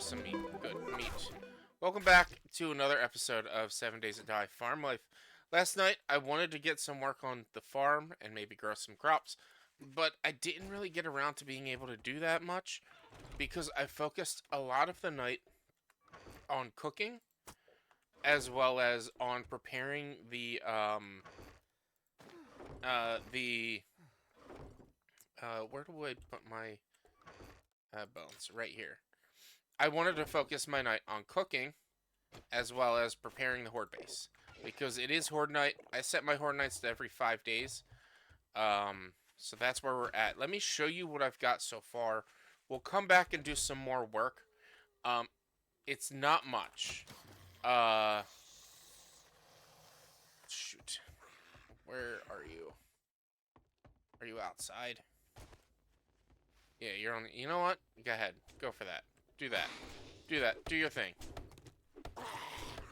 there's some meat. Good meat. Welcome back to another episode of 7 Days to Die Farm Life. Last night, I wanted to get some work on the farm and maybe grow some crops, but I didn't really get around to being able to do that much because I focused a lot of the night on cooking as well as on preparing where do I put my bones? Right here. I wanted to focus my night on cooking as well as preparing the Horde base. Because it is Horde night. I set my Horde nights to every 5 days. So that's where we're at. Let me show you what I've got so far. We'll come back and do some more work. It's not much. Shoot. Where are you? Are you outside? Yeah, you're on. You know what? Go ahead. Go for that. Do that. Do that. Do your thing.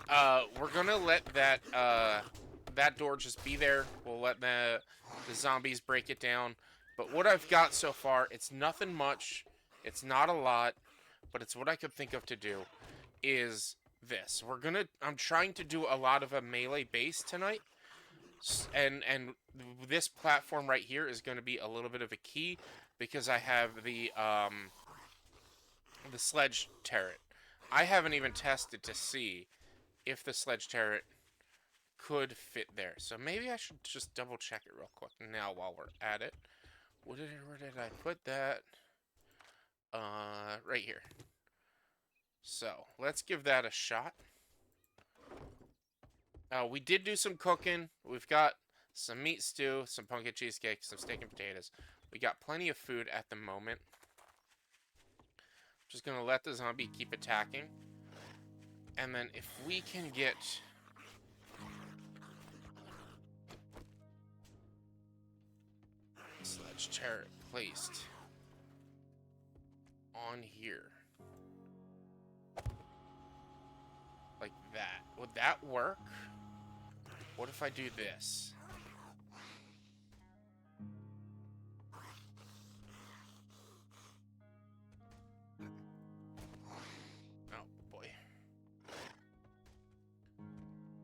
We're gonna let that that door just be there. We'll let the zombies break it down. But what I've got so far, it's nothing much. It's not a lot, but it's what I could think of to do. Is this? I'm trying to do a lot of a melee base tonight, and this platform right here is going to be a little bit of a key because I have the sledge turret. I haven't even tested to see if the sledge turret could fit there. So maybe I should just double check it real quick now while we're at it. Where did I put that? Right here. So let's give that a shot. We did do some cooking. We've got some meat stew, some pumpkin cheesecake, some steak and potatoes. We got plenty of food at the moment. Just gonna let the zombie keep attacking. And then if we can get sledge turret placed on here. Like that. Would that work? What if I do this? Oh boy.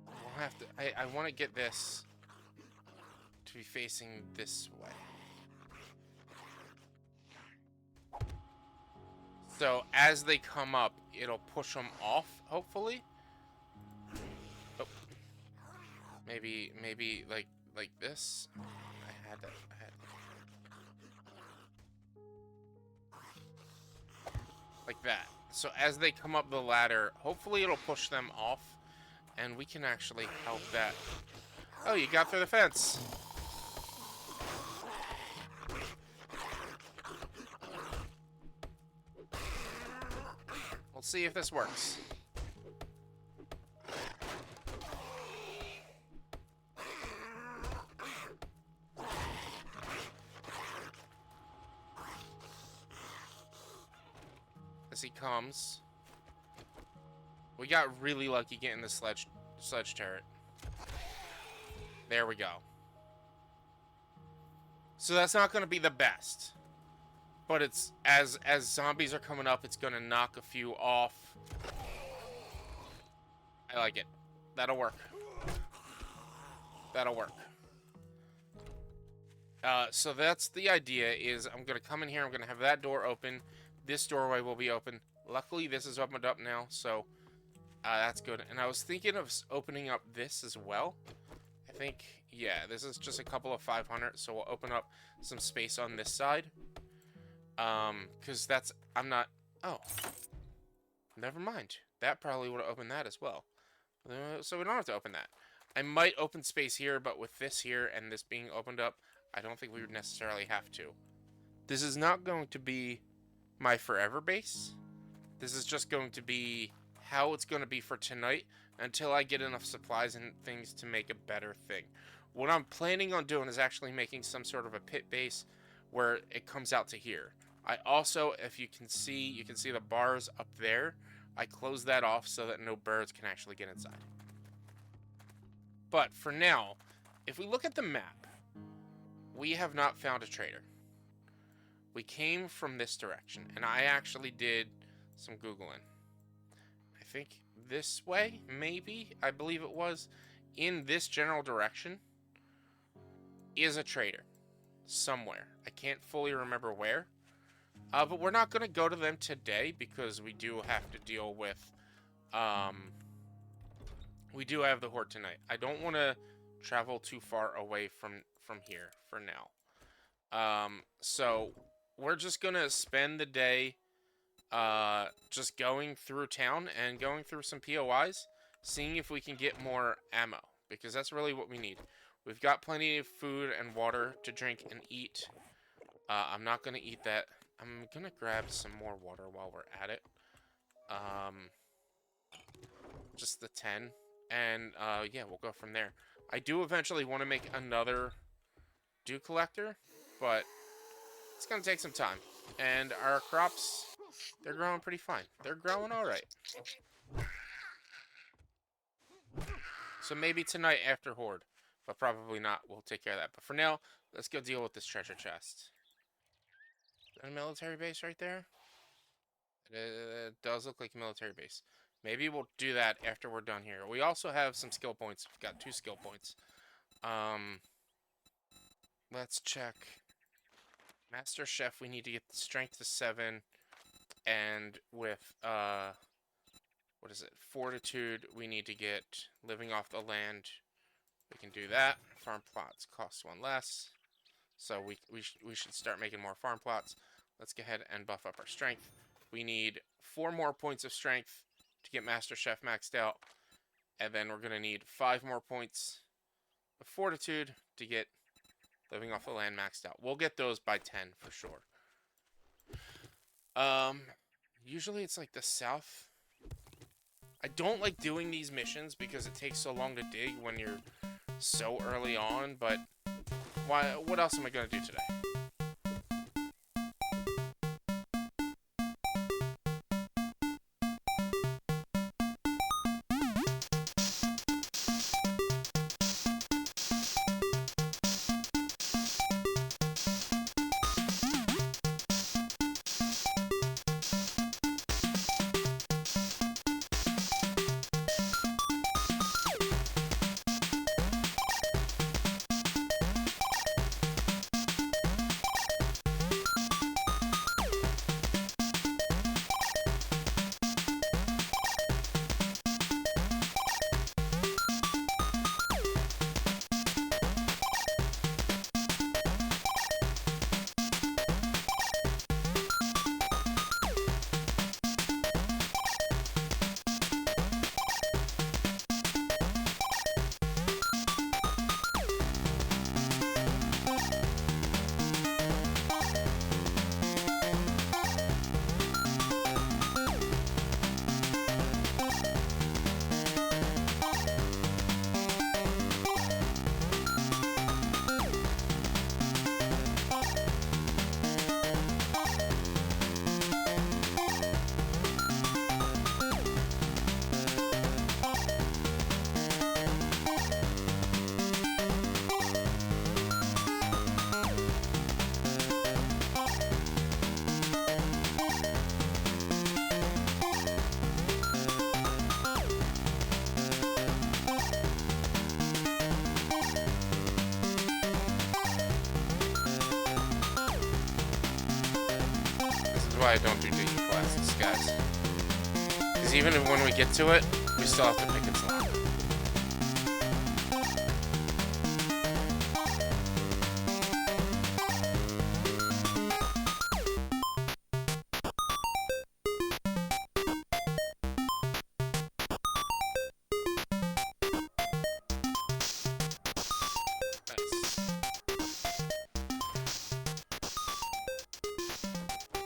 We'll have to I want to get this to be facing this way. So as they come up, it'll push them off, hopefully. Oh. Maybe like this. I had. Like that. So as they come up the ladder, hopefully it'll push them off, and we can actually help that. Oh, you got through the fence. We'll see if this works. As he comes. We got really lucky getting the sledge turret. There we go. So that's not going to be the best. But it's as zombies are coming up, it's going to knock a few off. I like it. That'll work. That'll work. So that's the idea is I'm going to come in here. I'm going to have that door open. This doorway will be open. Luckily, this is opened up now, so that's good. And I was thinking of opening up this as well. I think, yeah, this is just a couple of 500, so we'll open up some space on this side. Because oh, never mind. That probably would have opened that as well. So we don't have to open that. I might open space here, but with this here and this being opened up, I don't think we would necessarily have to. This is not going to be my forever base. This is just going to be how it's going to be for tonight until I get enough supplies and things to make a better thing. What I'm planning on doing is actually making some sort of a pit base where it comes out to here. I also, if you can see the bars up there. I close that off so that no birds can actually get inside. But for now, if we look at the map, we have not found a trader. We came from this direction, and I actually did some Googling. think this way, maybe, I believe it was, in this general direction, is a trader somewhere. I can't fully remember where. But we're not going to go to them today because we do have to deal with, we do have the Horde tonight. I don't want to travel too far away from here for now. So we're just going to spend the day just going through town and going through some POIs, seeing if we can get more ammo, because that's really what we need. We've got plenty of food and water to drink and eat. I'm not going to eat that. I'm going to grab some more water while we're at it. Just the 10. And, yeah, we'll go from there. I do eventually want to make another dew collector, but it's going to take some time. And our crops, they're growing pretty fine. They're growing all right. So maybe tonight after Horde, but probably not. We'll take care of that. But for now, let's go deal with this treasure chest. Is that a military base right there? It does look like a military base. Maybe we'll do that after we're done here. We also have some skill points. We've got 2 skill points. Let's check. Master Chef, we need to get the strength to 7. And with, what is it? Fortitude, we need to get living off the land. We can do that. Farm plots cost 1 less. So we should start making more farm plots. Let's go ahead and buff up our strength. We need 4 more points of strength to get Master Chef maxed out. And then we're going to need 5 more points of fortitude to get living off the land maxed out. We'll get those by 10 for sure. Usually it's like the south. I don't like doing these missions because it takes so long to dig when you're so early on, but what else am I going to do today? Why I don't do digging classes, guys. Because even when we get to it, we still have to pick its lock.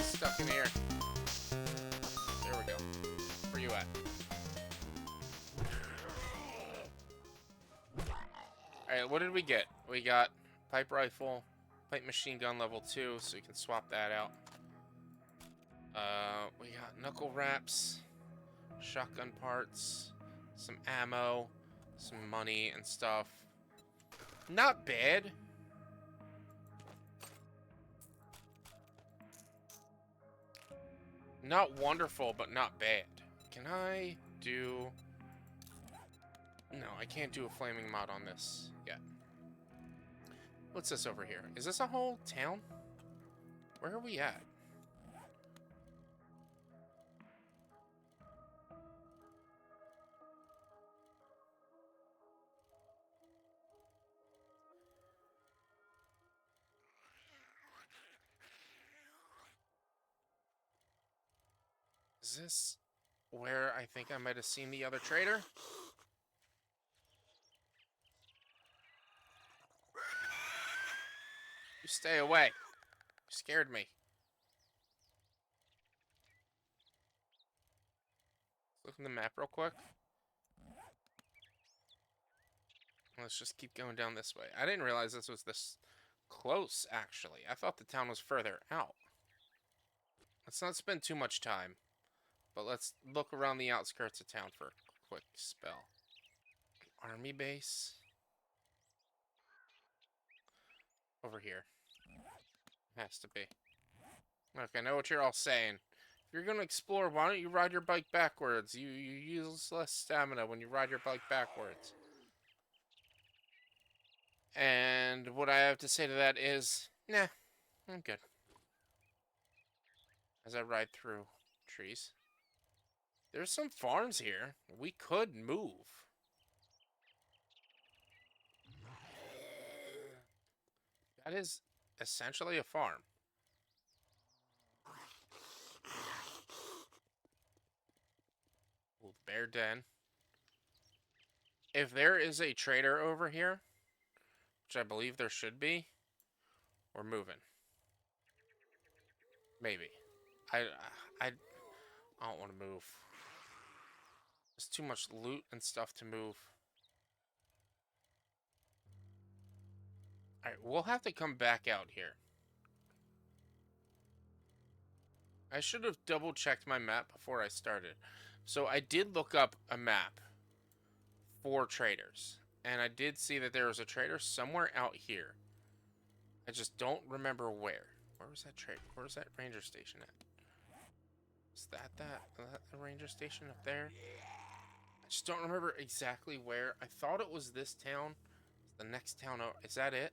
Stuck in here. There we go. Where you at? Alright, what did we get? We got pipe rifle, pipe machine gun level 2, so you can swap that out. We got knuckle wraps, shotgun parts, some ammo, some money and stuff. Not bad. Not wonderful, but not bad. Can I... do... No, I can't do a flaming mod on this yet. What's this over here? Is this a whole town? Where are we at? Is this where I think I might have seen the other trader? You stay away. You scared me. Look at the map real quick. Let's just keep going down this way. I didn't realize this was this close, actually. I thought the town was further out. Let's not spend too much time, but let's look around the outskirts of town for a quick spell. Army base. Over here. Has to be. Look, I know what you're all saying. If you're gonna explore, why don't you ride your bike backwards? You use less stamina when you ride your bike backwards. And what I have to say to that is, nah, I'm good. As I ride through trees. There's some farms here. We could move. That is essentially a farm. Ooh, bear den. If there is a trader over here, which I believe there should be, we're moving. Maybe. I don't want to move. There's too much loot and stuff to move. Alright, we'll have to come back out here. I should have double-checked my map before I started. So I did look up a map for traders. And I did see that there was a trader somewhere out here. I just don't remember where. Where was that trade? Where was that ranger station at? Is that the ranger station up there? I just don't remember exactly where. I thought it was this town. The next town over. Is that it?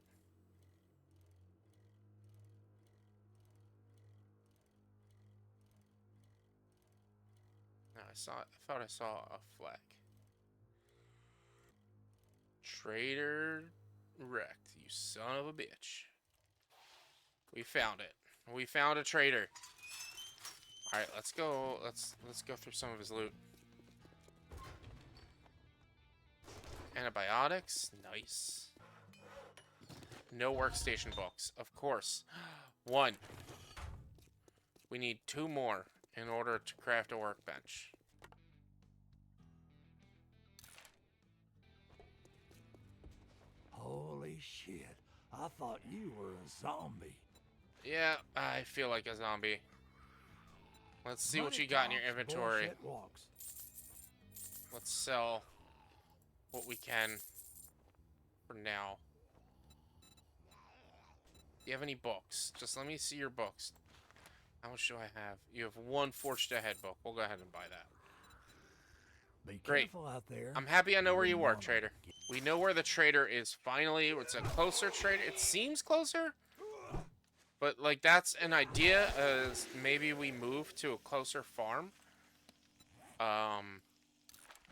No, I thought I saw a flag. Trader wrecked, you son of a bitch. We found it. We found a trader. All right, let's go. Let's go through some of his loot. Antibiotics, nice. No workstation books, of course. 1. We need 2 more in order to craft a workbench. Holy shit. I thought you were a zombie. Yeah, I feel like a zombie. Let's see what you got in your inventory. Let's sell what we can for now. Do you have any books? Just let me see your books. How much do I have? You have 1 Forged Ahead book. We'll go ahead and buy that. Be Great. careful out there. I'm happy I know where you work, trader. We know where the trader is finally. It's a closer trader. It seems closer. But, like, that's an idea, as maybe we move to a closer farm.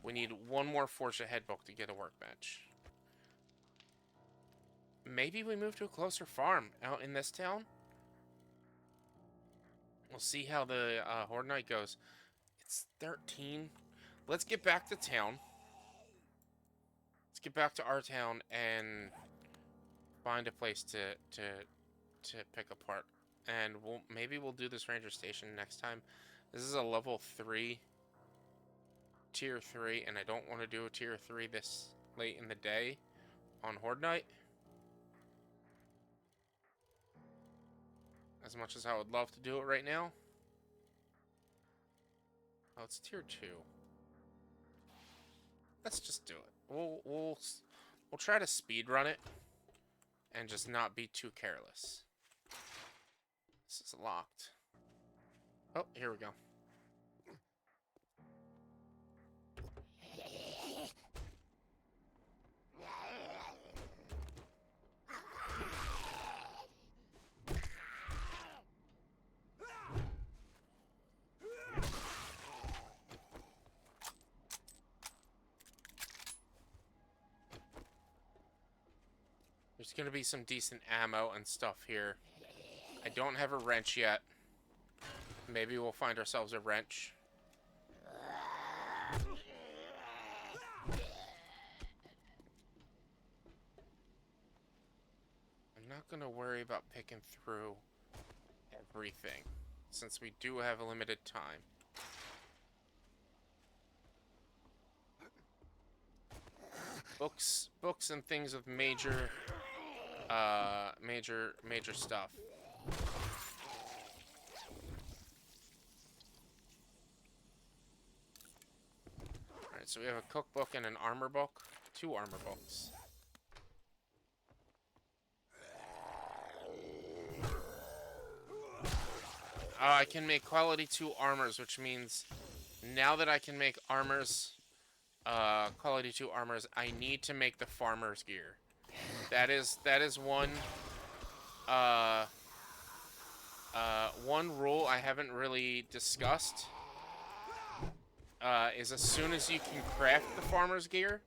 We need 1 more Forged Ahead book to get a workbench. Maybe we move to a closer farm out in this town. We'll see how the Horde night goes. It's 13. Let's get back to town. Let's get back to our town and find a place to pick apart. And maybe we'll do this ranger station next time. This is a level 3, tier 3, and I don't want to do a tier 3 this late in the day on Horde night. As much as I would love to do it right now. Oh, it's tier 2. Let's just do it. We'll try to speed run it and just not be too careless. This is locked. Oh, here we go. There's gonna be some decent ammo and stuff here. I don't have a wrench yet. Maybe we'll find ourselves a wrench. I'm not gonna worry about picking through everything, since we do have a limited time. Books and things with major stuff. Alright, so we have a cookbook and an armor book. 2 armor books. I can make quality 2 armors, which means now that I can make armors, quality 2 armors, I need to make the farmer's gear. That is one, one rule I haven't really discussed, is as soon as you can craft the farmer's gear,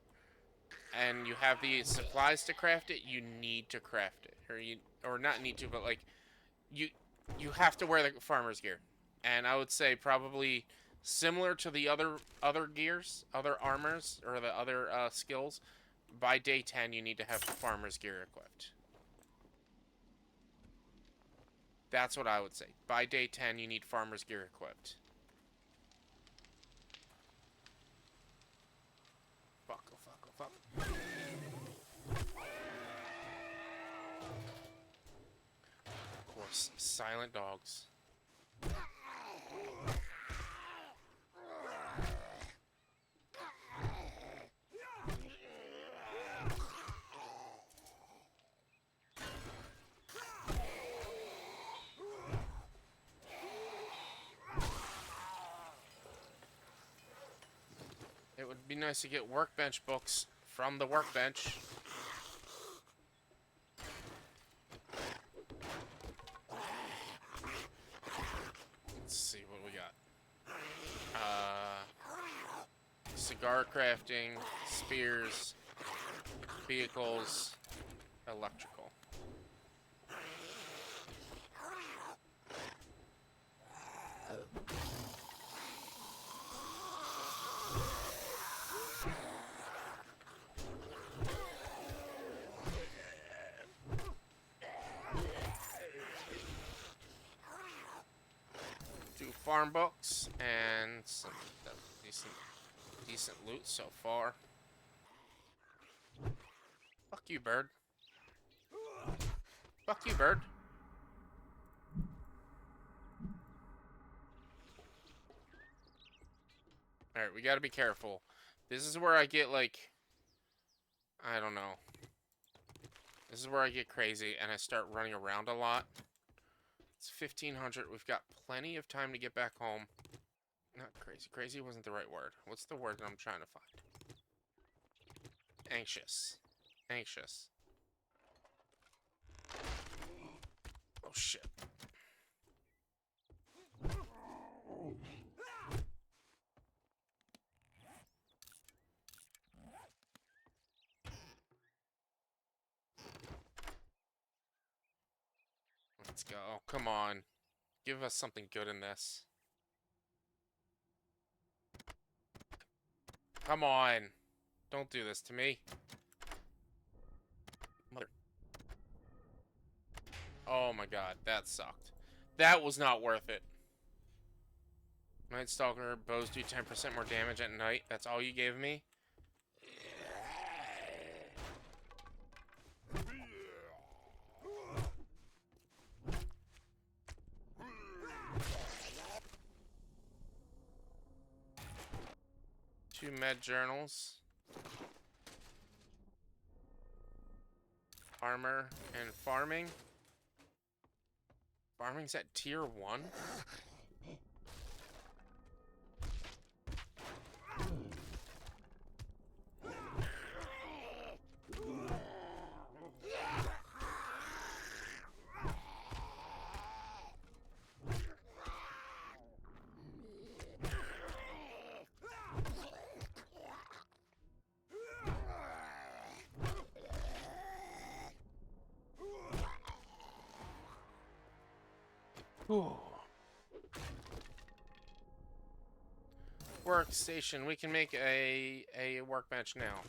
and you have the supplies to craft it, you need to craft it. Or not need to, but like, you have to wear the farmer's gear. And I would say probably similar to the other gears, other armors, or the other skills, by day 10 you need to have the farmer's gear equipped. That's what I would say. By day 10 you need farmer's gear equipped. Fuck, oh fuck, oh fuck. Of course, silent dogs. It would be nice to get workbench books from the workbench. Let's see what we got. Cigar crafting, spears, vehicles, electrical. Farm books and some decent loot so far. Fuck you, bird. Fuck you, bird. Alright, we gotta be careful. This is where I get, like, I don't know. This is where I get crazy and I start running around a lot. It's 1500. We've got plenty of time to get back home. Not crazy. Crazy wasn't the right word. What's the word that I'm trying to find? Anxious. Anxious. Oh, shit. Let's go. Oh, come on. Give us something good in this. Come on. Don't do this to me. Mother. Oh my god, that sucked. That was not worth it. Night Stalker, bows do 10% more damage at night. That's all you gave me? Two med journals. Armor and farming. Farming's at tier 1? Whew. Workstation. We can make a workbench now.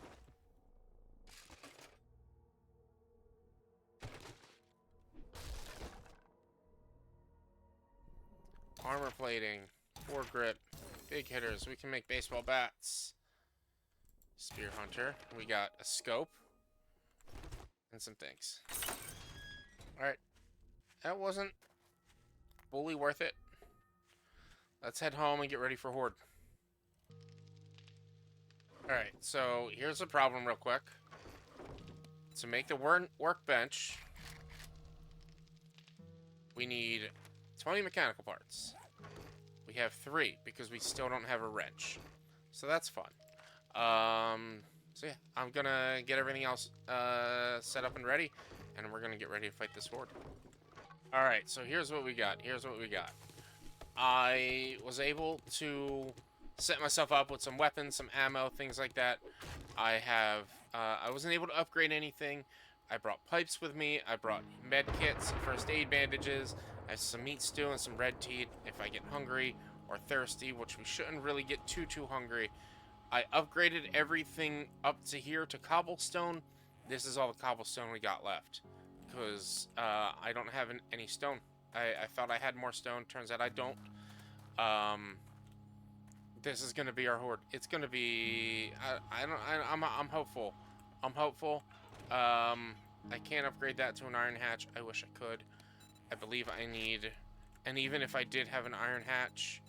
Armor plating, foregrip, big hitters. We can make baseball bats. Spear hunter. We got a scope and some things. All right, that wasn't fully worth it. Let's head home and get ready for Horde. All right, so here's the problem, real quick. To make the workbench, we need 20 mechanical parts. We have 3 because we still don't have a wrench. So that's fun. So yeah, I'm gonna get everything else set up and ready, and we're gonna get ready to fight this Horde. Alright, so here's what we got. I was able to set myself up with some weapons, some ammo, things like that. I wasn't able to upgrade anything. I brought pipes with me. I brought med kits, first aid bandages. I have some meat stew and some red tea if I get hungry or thirsty, which we shouldn't really get too hungry. I upgraded everything up to here to cobblestone. This is all the cobblestone we got left because I don't have any stone. I thought I had more stone. Turns out I don't. This is gonna be our Horde. It's gonna be. I'm hopeful. I'm hopeful. I can't upgrade that to an iron hatch. I wish I could. I believe I need, and even if I did have an iron hatch,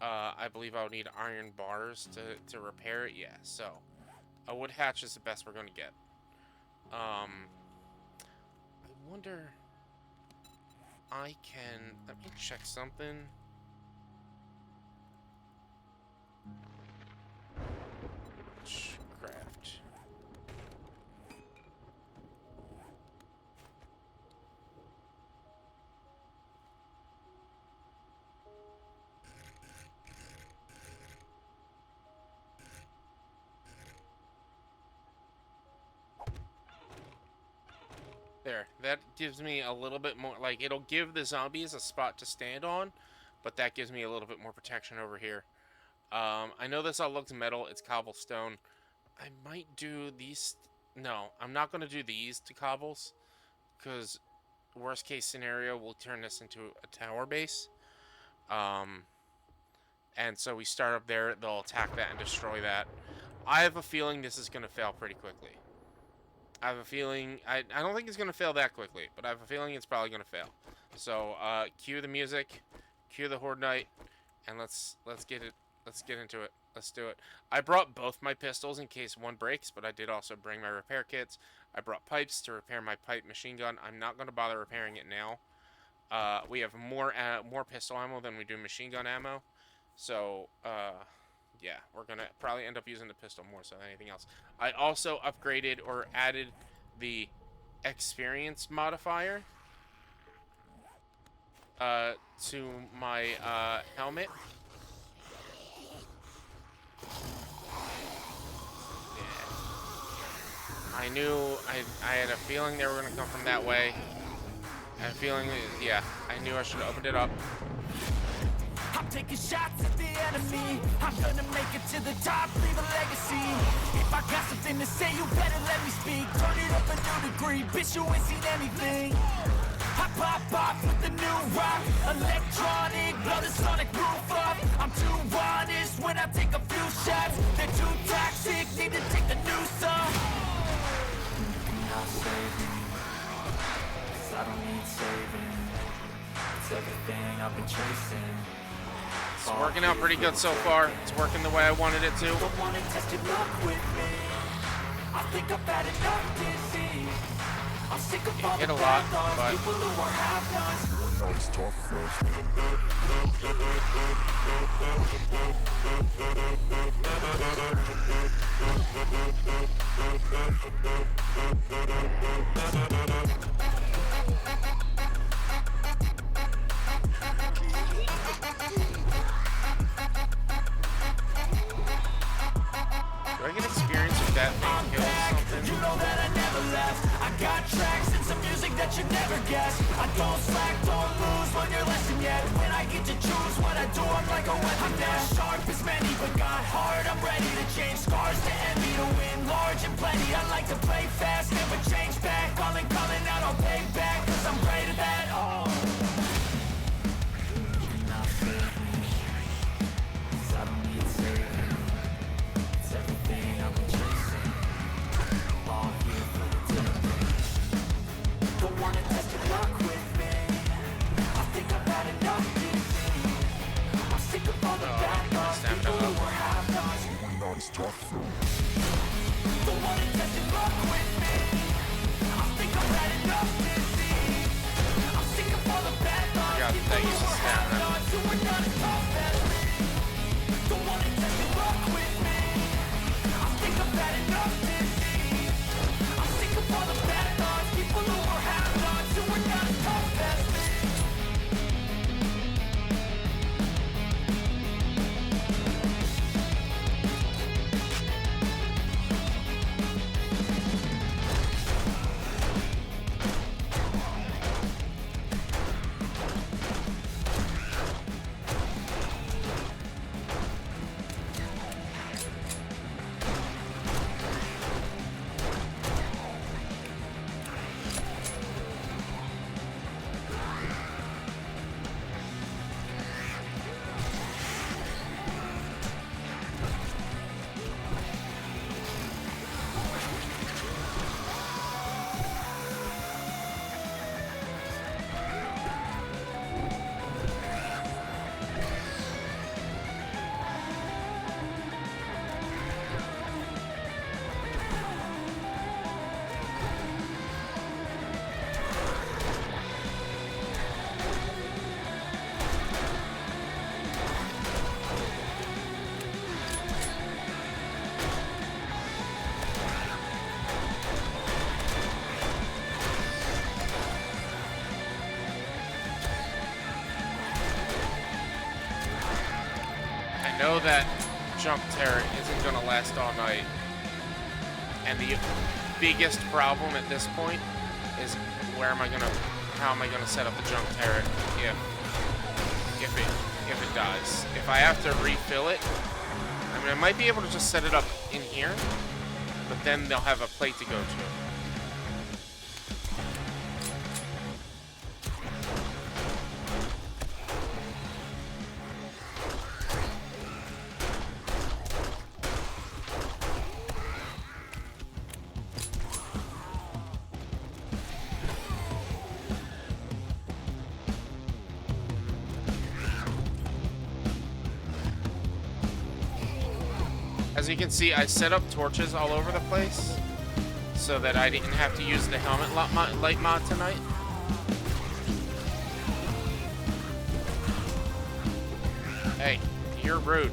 I believe I would need iron bars to repair it. Yeah, so a wood hatch is the best we're gonna get. I wonder. I can. Let me check something. Craft. There, that gives me a little bit more, like, it'll give the zombies a spot to stand on, but that gives me a little bit more protection over here. I know this all looks metal, it's cobblestone. I might do these, no, I'm not going to do these to cobbles, because worst case scenario, we'll turn this into a tower base. And so we start up there, they'll attack that and destroy that. I have a feeling this is going to fail pretty quickly. I have a feeling, I don't think it's going to fail that quickly, but I have a feeling it's probably going to fail. So, cue the music, cue the Horde Night, and let's get into it. Let's do it. I brought both my pistols in case one breaks, but I did also bring my repair kits. I brought pipes to repair my pipe machine gun. I'm not going to bother repairing it now. We have more pistol ammo than we do machine gun ammo. So, yeah, we're going to probably end up using the pistol more so than anything else. I also upgraded or added the experience modifier to my helmet. Yeah. I knew, I had a feeling they were going to come from that way. I had a feeling, yeah, I knew I should have opened it up. I'm taking shots at the enemy. I'm gonna make it to the top, leave a legacy. If I got something to say, you better let me speak. Turn it up a new degree, bitch, you ain't seen anything. I pop off with the new rock, electronic, blow the sonic roof up. I'm too honest when I take a few shots. They're too toxic, need to take the new song. I'll save me, 'cause I don't need saving. It's everything I've been chasing. It's working out pretty good so far. It's working the way I wanted it to. Don't wanna test your luck with me. I think I've had enough disease. I'm sick of all the hit a lot, bad but people who are half-nots. do I get experience if that thing kills something? You know that I never left. I got tracks and some music that you never guess. I don't slack, don't lose, learn your lesson yet. When I get to choose what I do, I'm like a weapon. I'm not sharp as many, but got heart. I'm ready to change scars to envy, to win large and plenty. I like to play fast, never change back. Calling out, I'll pay back, cause I'm great at that. Oh. Not save me, 'cause I don't need saving. It's everything I've been chasing. All here for the taking. Don't wanna test your luck with me. I think I've had enough giving. I'm sick of all the bad thoughts. People who were half-nots. We're not as tough though. Don't wanna test your luck with me. I think I've had enough disease. I'm sick of all the bad thoughts. People who were half-nots, who were not as tough as me. Don't wanna test your luck with me. I think I've had enough disease. I'm sick of all the bad thoughts. People who were half-nots, who were not as tough as me. I know that jump turret isn't going to last all night. And the biggest problem at this point is how am I going to set up the jump turret if it dies. If I have to refill it, I mean, I might be able to just set it up in here, but then they'll have a plate to go to. As you can see, I set up torches all over the place so that I didn't have to use the helmet light mod tonight. Hey, you're rude.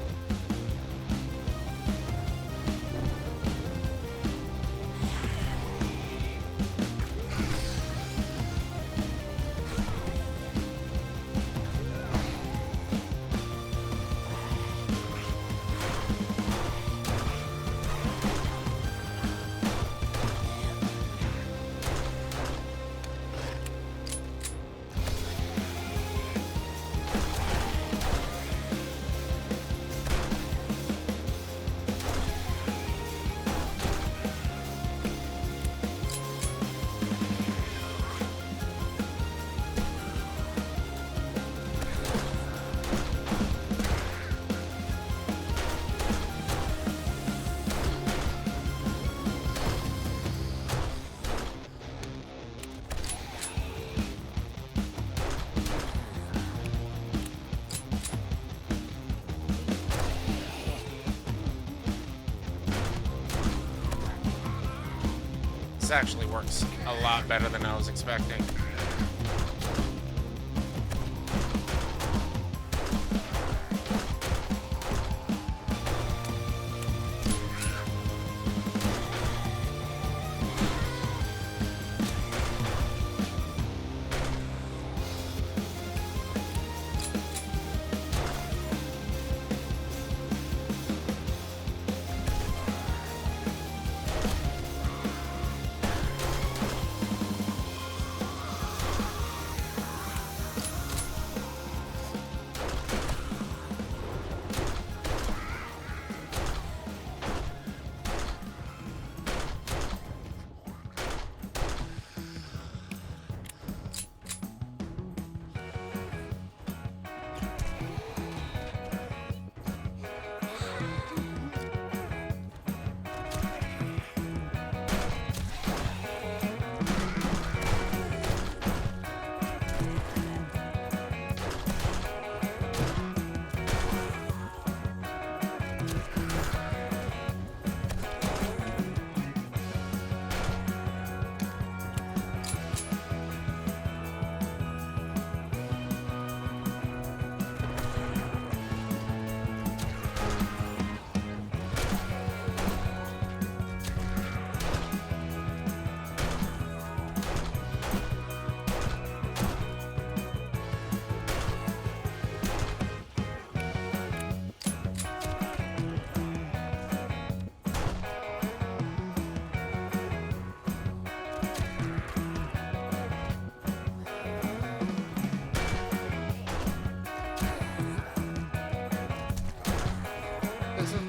This actually works a lot better than I was expecting.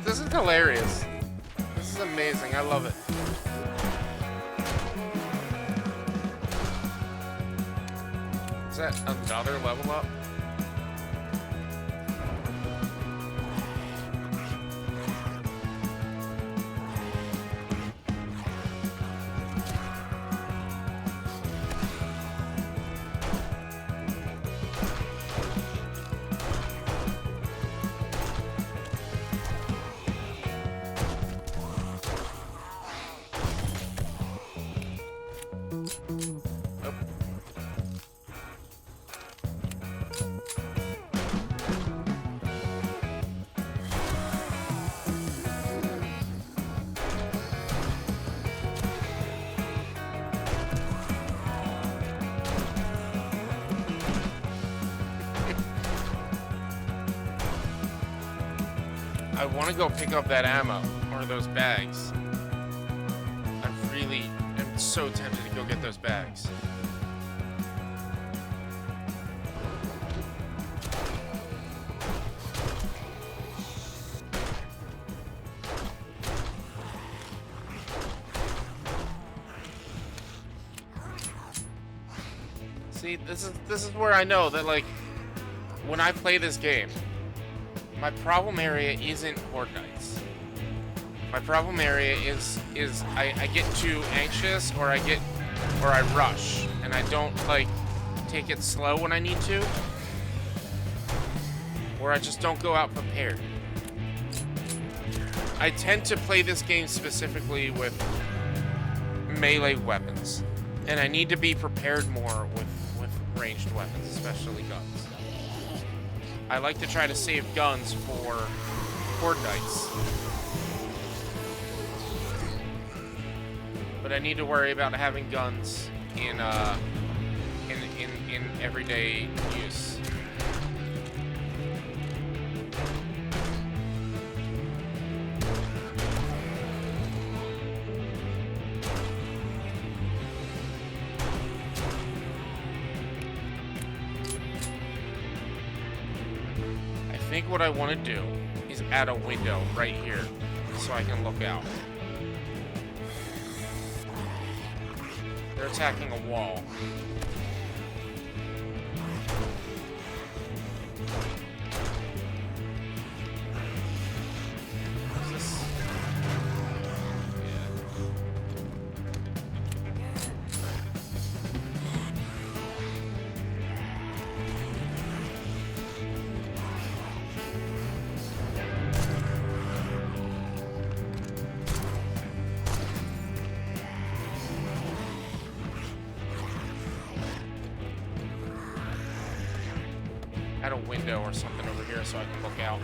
This is hilarious. This is amazing. I love it. Is that another level up? I want to go pick up that ammo or those bags. I really am so tempted to go get those bags. See, this is where I know that, like, when I play this game, my problem area isn't Horde Nights. My problem area is I get too anxious, or I rush, and I don't, like, take it slow when I need to, or I just don't go out prepared. I tend to play this game specifically with melee weapons, and I need to be prepared more with ranged weapons, especially guns. I like to try to save guns for Horde Nights, but I need to worry about having guns in everyday use. I think what I want to do is add a window right here so I can look out. They're attacking a wall. What's this? Add a window or something over here so I can look out.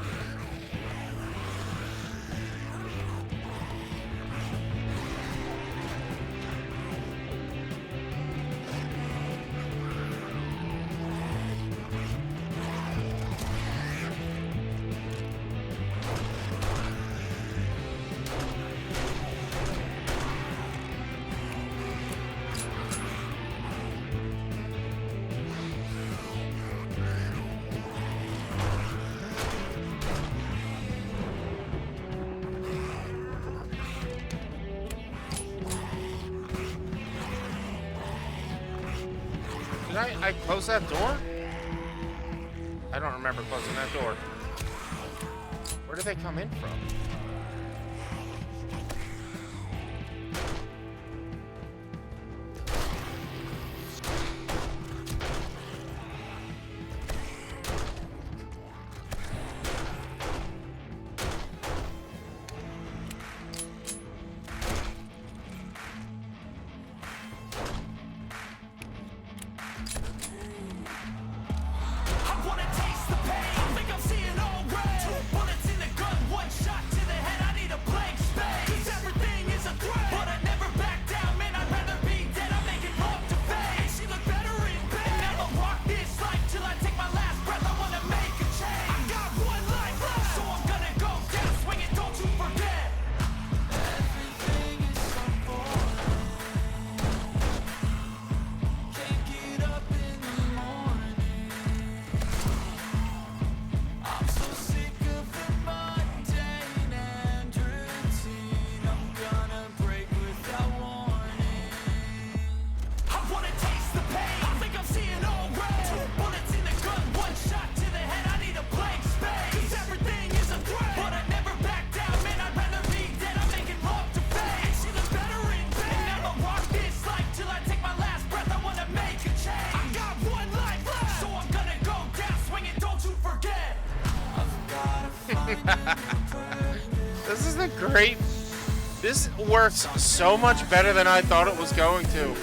Did I close that door? I don't remember closing that door. Where did they come in from? This is a great... This works so much better than I thought it was going to.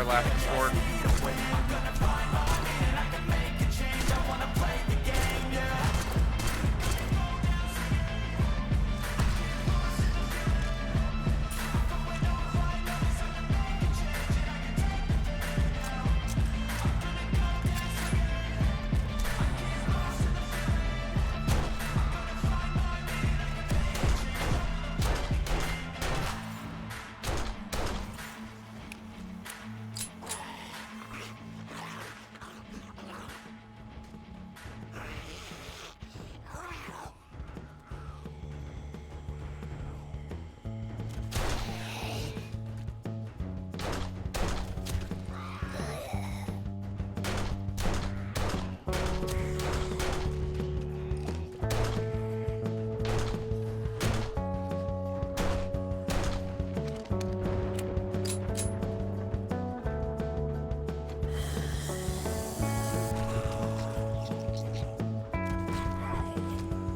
Left forward.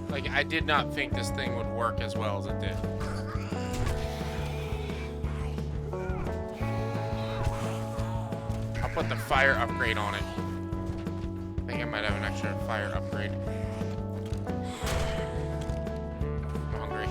Like, I did not think this thing would work as well as it did. I'll put the fire upgrade on it. I think I might have an extra fire upgrade. I'm hungry.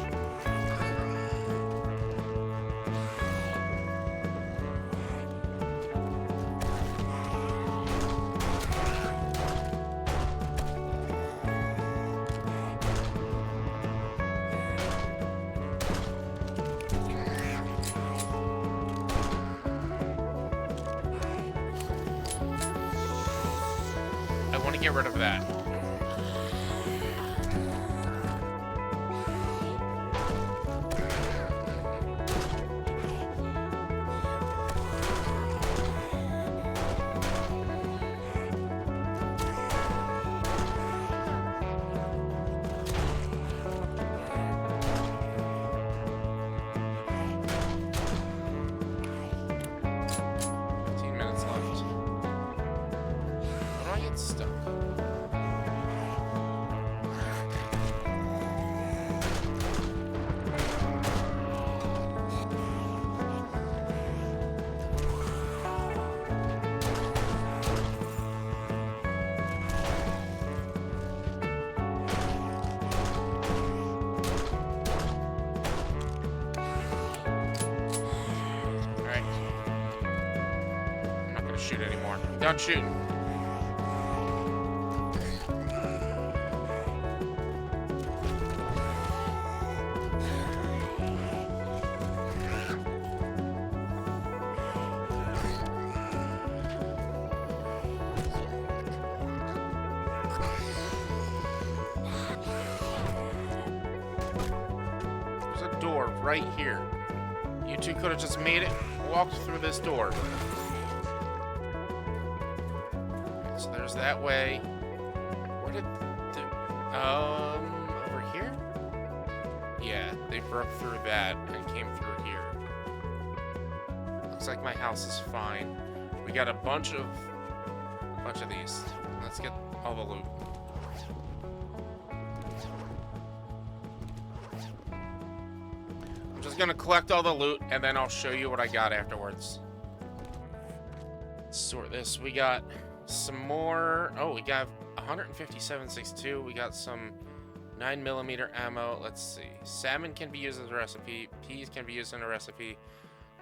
I want to get rid of that. Shoot anymore. Done shooting. There's a door right here. You two could have just made it, walked through this door. So there's that way. Where did the... over here? Yeah, they broke through that and came through here. Looks like my house is fine. We got a bunch of these. Let's get all the loot. I'm just gonna collect all the loot and then I'll show you what I got afterwards. Let's sort this. We got some more. Oh, we got 157.62. We got some 9mm ammo. Let's see. Salmon can be used as a recipe. Peas can be used in a recipe.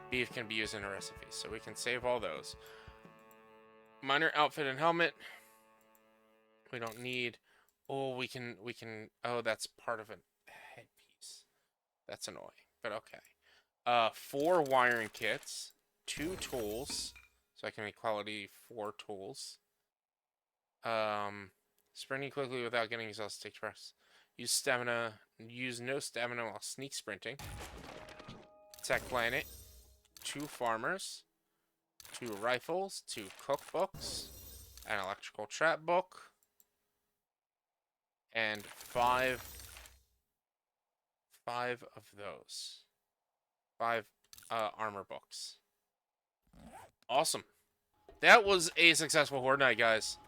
Beef can be used in a recipe. So we can save all those. Miner outfit and helmet. We don't need. Oh, we can, oh, that's part of a headpiece. That's annoying, but okay. 4 wiring kits, 2 tools, so I can make quality 4 tools. Sprinting quickly without getting exhausted takes press. Use stamina, use no stamina while sneak sprinting. Tech planet, 2 farmers, 2 rifles, 2 cookbooks, an electrical trap book, and 5 of those. 5 armor books. Awesome. That was a successful Horde night, guys.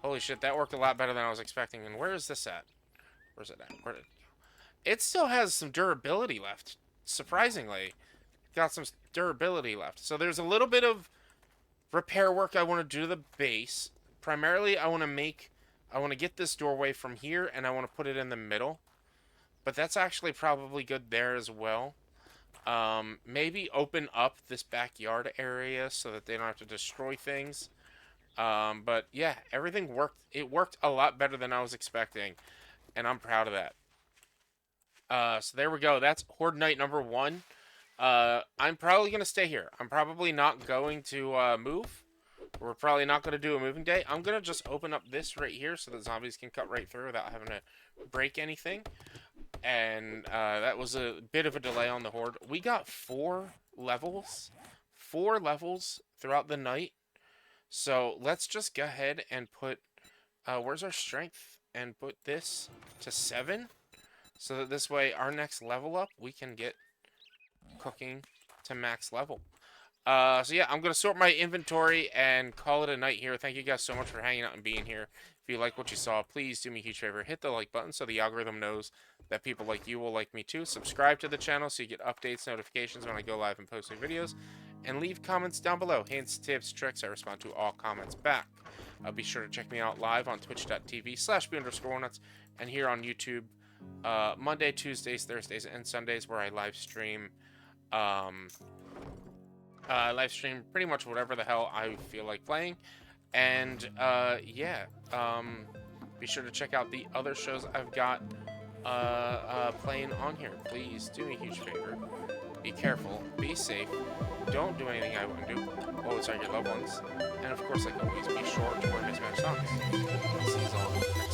Holy shit, that worked a lot better than I was expecting. And where is this at? Where's it at? Where did it go? It still has some durability left. Surprisingly. Got some durability left. So there's a little bit of repair work I want to do to the base. Primarily, I want to get this doorway from here, and I want to put it in the middle. But that's actually probably good there as well. Maybe open up this backyard area so that they don't have to destroy things. But yeah, everything worked. It worked a lot better than I was expecting, and I'm proud of that. So there we go. That's Horde Night number 1. I'm probably going to stay here. I'm probably not going to move. We're probably not going to do a moving day. I'm going to just open up this right here so that zombies can cut right through without having to break anything. And that was a bit of a delay on the Horde. We got 4 levels. 4 levels throughout the night. So let's just go ahead and put... where's our strength? And put this to 7. So that this way, our next level up, we can get cooking to max level. So yeah, I'm going to sort my inventory and call it a night here. Thank you guys so much for hanging out and being here. If you like what you saw, please do me a huge favor. Hit the like button so the algorithm knows that people like you will like me too. Subscribe to the channel so you get updates, notifications when I go live and post new videos. And leave comments down below. Hints, tips, tricks. I respond to all comments back. Be sure to check me out live on twitch.tv/b_walnuts and here on YouTube Monday, Tuesdays, Thursdays, and Sundays where I live stream pretty much whatever the hell I feel like playing. And yeah, be sure to check out the other shows I've got playing on here. Please do me a huge favor. Be careful, be safe, don't do anything I wouldn't do. Always hug your loved ones. And of course, like always, be sure to wear mismatched socks. See you all.